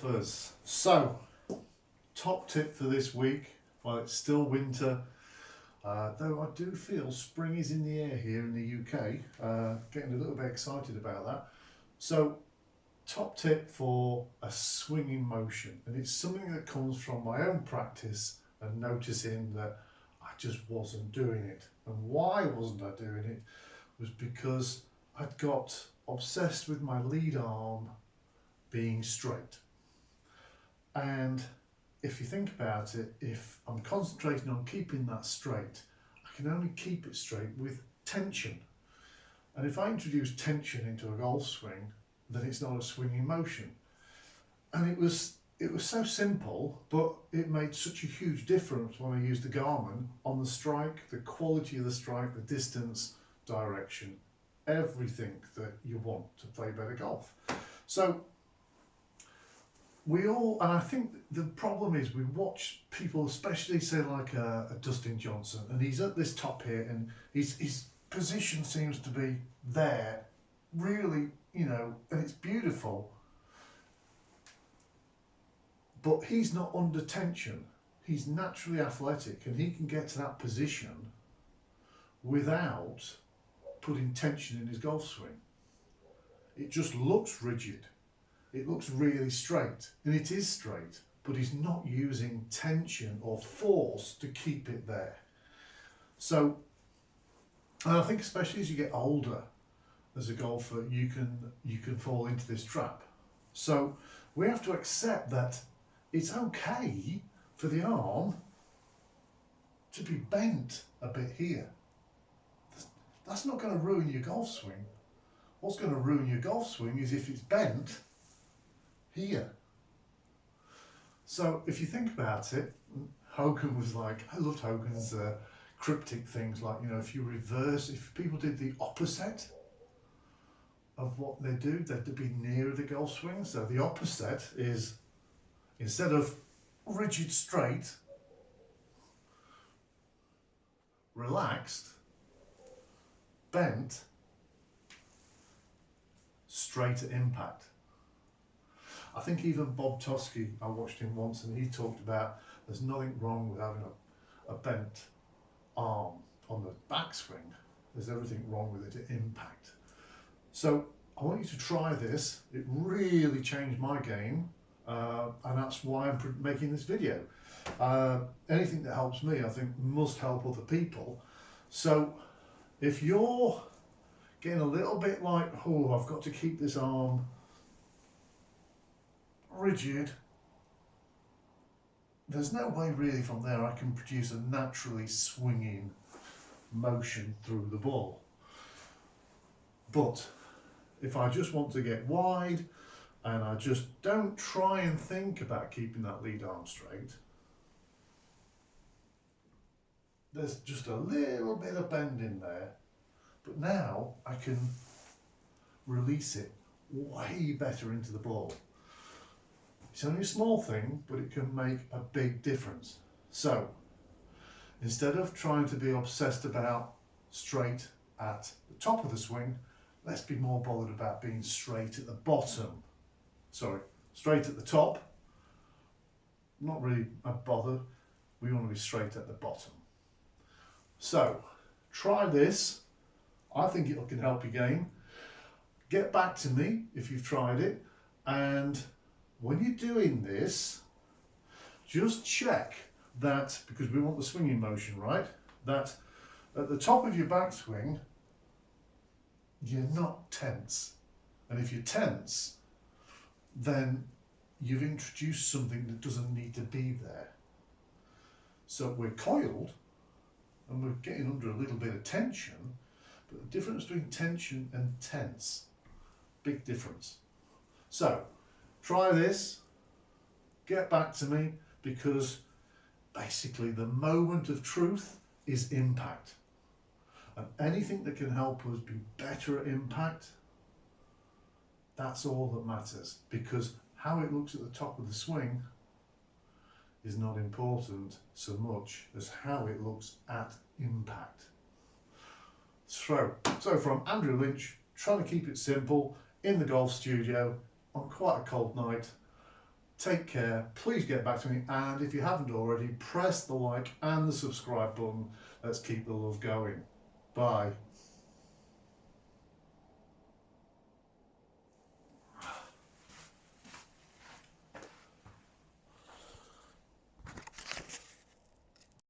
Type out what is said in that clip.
golfers. So, top tip for this week, while it's still winter, though I do feel spring is in the air here in the UK, getting a little bit excited about that. So, top tip for a swinging motion, and it's something that comes from my own practice and noticing that I just wasn't doing it. And why wasn't I doing it? Was because I'd got obsessed with my lead arm being straight. And if you think about it, if I'm concentrating on keeping that straight, I can only keep it straight with tension. And if I introduce tension into a golf swing, then it's not a swinging motion. And it was so simple, but it made such a huge difference when I used the Garmin on the strike, the quality of the strike, the distance, direction, everything that you want to play better golf. So and I think the problem is we watch people, especially say like a Dustin Johnson, and he's at this top here and his position seems to be there, really, and it's beautiful. But he's not under tension. He's naturally athletic and he can get to that position without putting tension in his golf swing. It just looks rigid. It looks really straight, and it is straight, but he's not using tension or force to keep it there. So, and I think especially as you get older as a golfer, you can fall into this trap. So we have to accept that it's okay for the arm to be bent a bit here. That's not going to ruin your golf swing. What's going to ruin your golf swing is if it's bent here. So if you think about it, Hogan was like, I loved Hogan's cryptic things like, if people did the opposite of what they do, they'd be nearer the golf swing. So the opposite is, instead of rigid straight, relaxed, bent, straight at impact. I think even Bob Toski, I watched him once and he talked about there's nothing wrong with having a bent arm on the backswing. There's everything wrong with it at impact. So I want you to try this. It really changed my game, and that's why I'm making this video. Anything that helps me, I think, must help other people. So if you're getting a little bit like, oh, I've got to keep this arm rigid, there's no way really from there I can produce a naturally swinging motion through the ball. But if I just want to get wide and I just don't try and think about keeping that lead arm straight, there's just a little bit of bend in there, but now I can release it way better into the ball. It's only a small thing, but it can make a big difference. So instead of trying to be obsessed about straight at the top of the swing, let's be more bothered about being straight at the bottom. Sorry, straight at the top. Not really bothered. We want to be straight at the bottom. So try this. I think it can help your game. Get back to me if you've tried it, and when you're doing this, just check that, because we want the swinging motion, right? That at the top of your backswing, you're not tense. And if you're tense, then you've introduced something that doesn't need to be there. So we're coiled and we're getting under a little bit of tension, but the difference between tension and tense, big difference. So try this, get back to me, because basically the moment of truth is impact. And anything that can help us be better at impact, that's all that matters, because how it looks at the top of the swing is not important so much as how it looks at impact. So from Andrew Lynch, trying to keep it simple in the golf studio on quite a cold night. Take care, please get back to me, and if you haven't already, press the like and the subscribe button. Let's keep the love going. Bye.